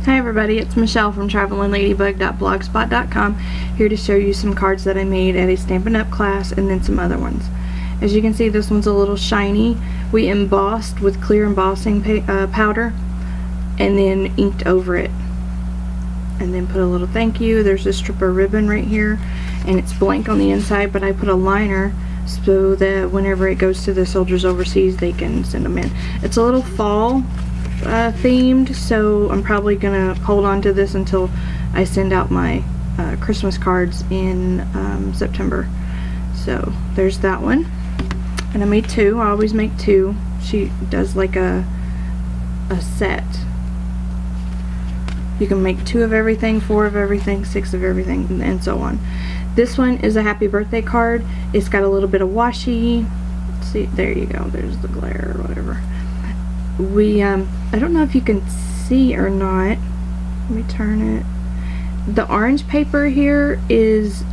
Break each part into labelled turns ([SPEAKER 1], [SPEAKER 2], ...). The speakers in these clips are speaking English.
[SPEAKER 1] Hi everybody, it's Michelle from travelingladybug.blogspot.com, here to show you some cards that I made at a Stampin' Up! Class and then some other ones. As you can see, this one's a little shiny. We embossed with clear embossing powder and then inked over it. And then put a little thank you. There's a strip of ribbon right here and it's blank on the inside, but I put a liner so that whenever it goes to the soldiers overseas they can send them in. It's a little fall themed, so I'm probably gonna hold on to this until I send out my Christmas cards in September. So there's that one, and I made two. I always make two. She does like a set. You can make 2 of everything, 4 of everything, 6 of everything, and so on. This one is a happy birthday card. It's got a little bit of washi. See, there you go, there's the glare or whatever. I don't know if you can see or not. Let me turn it. The orange paper here is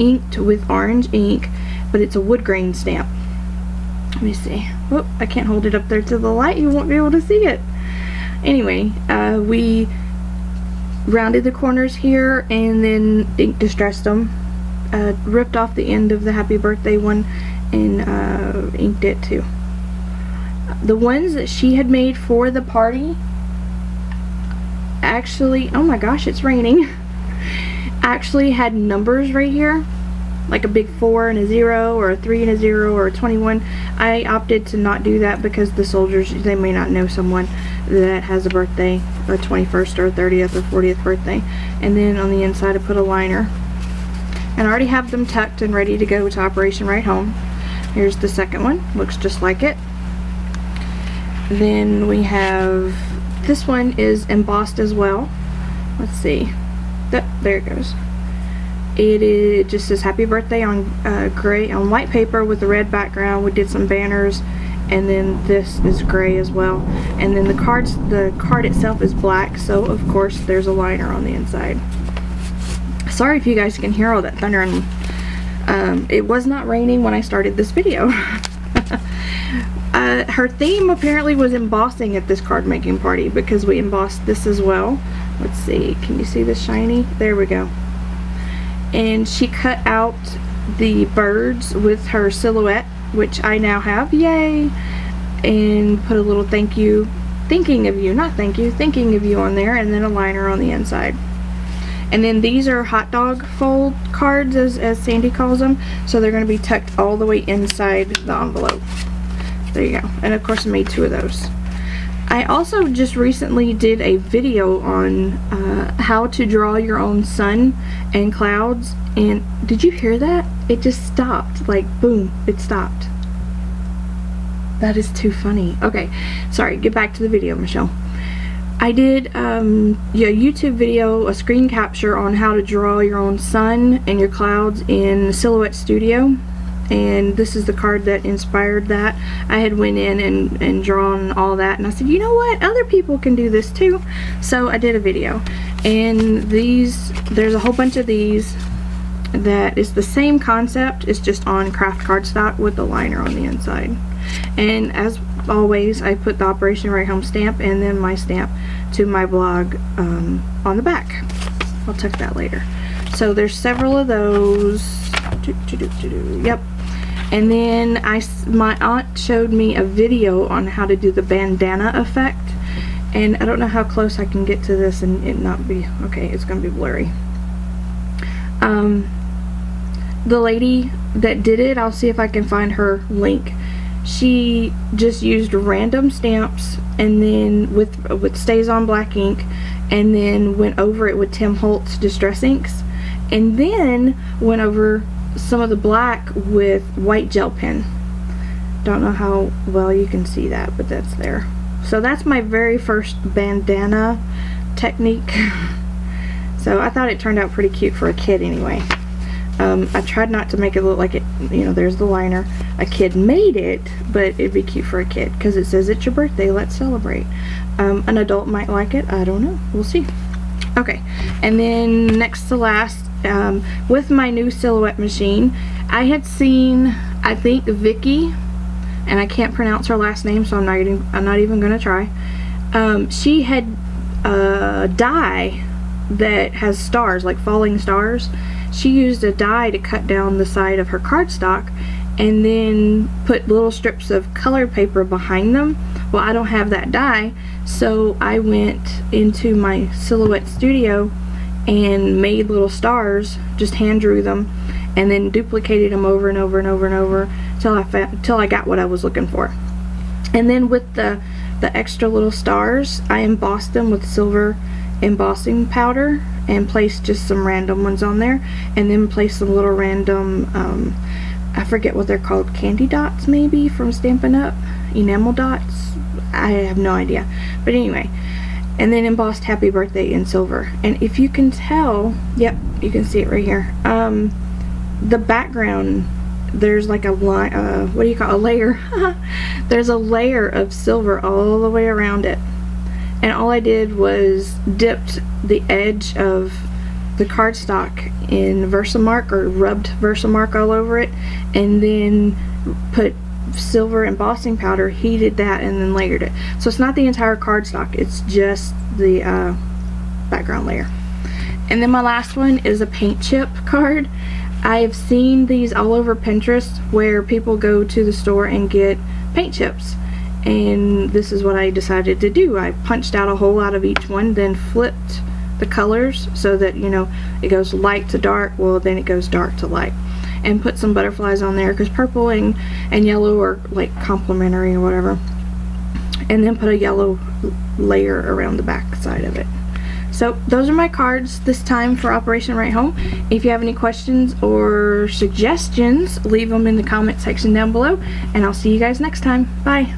[SPEAKER 1] inked with orange ink, but it's a wood grain stamp. Let me see. Whoop, I can't hold it up there to the light. You won't be able to see it. Anyway, we rounded the corners here and then ink distressed them. Ripped off the end of the happy birthday one and inked it too. The ones that she had made for the party actually, oh my gosh, it's raining, actually had numbers right here, like a big 4 and a 0 or a 3 and a 0 or a 21. I opted to not do that because the soldiers, they may not know someone that has a birthday, a 21st or a 30th or 40th birthday. And then on the inside I put a liner, and I already have them tucked and ready to go to Operation Right Home. Here's the second one, looks just like it. Then we have, this one is embossed as well. Let's see, there it goes. It just says happy birthday on gray on white paper with a red background. We did some banners, and then this is gray as well. And then the card itself is black, so of course there's a liner on the inside. Sorry if you guys can hear all that thunder. And it was not raining when I started this video. Her theme apparently was embossing at this card making party, because we embossed this as well. Let's see, can you see the shiny? There we go. And she cut out the birds with her silhouette, which I now have, yay, and put a little thank you, thinking of you, not thank you, thinking of you on there, and then a liner on the inside. And then these are hot dog fold cards, as Sandy calls them, so they're going to be tucked all the way inside the envelope. There you go. And of course I made 2 of those. I also just recently did a video on how to draw your own sun and clouds, and did you hear that? It just stopped, like boom, it stopped. That is too funny. Okay, sorry, get back to the video, Michelle. I did a YouTube video, a screen capture on how to draw your own sun and your clouds in Silhouette Studio. And this is the card that inspired that. I had went in and drawn all that, and I said, you know what, other people can do this too. So I did a video, and there's a whole bunch of these that is the same concept. It's just on craft cardstock with the liner on the inside. And as always, I put the Operation Right Home stamp and then my stamp to my blog on the back. I'll tuck that later. So there's several of those. Yep. And then my aunt showed me a video on how to do the bandana effect, and I don't know how close I can get to this and it not be okay. It's gonna be blurry. The lady that did it, I'll see if I can find her link. She just used random stamps and then with stays on black ink, and then went over it with Tim Holtz Distress Inks, and then went over some of the black with white gel pen. Don't know how well you can see that, but that's there. So that's my very first bandana technique. So I thought it turned out pretty cute for a kid anyway. I tried not to make it look like it, you know, there's the liner. A kid made it, but it'd be cute for a kid because it says it's your birthday, let's celebrate. An adult might like it, I don't know, we'll see. Okay, and then next to last, with my new Silhouette machine, I had seen, I think, Vicky, and I can't pronounce her last name, so I'm not even gonna try. She had a die that has stars, like falling stars. She used a die to cut down the side of her cardstock and then put little strips of colored paper behind them. Well, I don't have that die, so I went into my Silhouette studio and made little stars, just hand drew them, and then duplicated them over and over and over and over till I got what I was looking for. And then with the extra little stars, I embossed them with silver embossing powder and placed just some random ones on there, and then placed some little random I forget what they're called, candy dots maybe from Stampin' Up, enamel dots, I have no idea, but anyway. And then embossed happy birthday in silver. And if you can tell, yep, you can see it right here, the background, there's like a line, what do you call a layer? There's a layer of silver all the way around it. And all I did was dipped the edge of the cardstock in Versamark, or rubbed Versamark all over it, and then put silver embossing powder, heated that, and then layered it. So it's not the entire cardstock, it's just the background layer. And then my last one is a paint chip card. I've seen these all over Pinterest where people go to the store and get paint chips, and this is what I decided to do. I punched out a hole out of each one, then flipped the colors so that, you know, it goes light to dark, well then it goes dark to light, and put some butterflies on there because purple and yellow are like complementary or whatever, and then put a yellow layer around the back side of it. So those are my cards this time for Operation Right Home. If you have any questions or suggestions, leave them in the comment section down below, and I'll see you guys next time. Bye.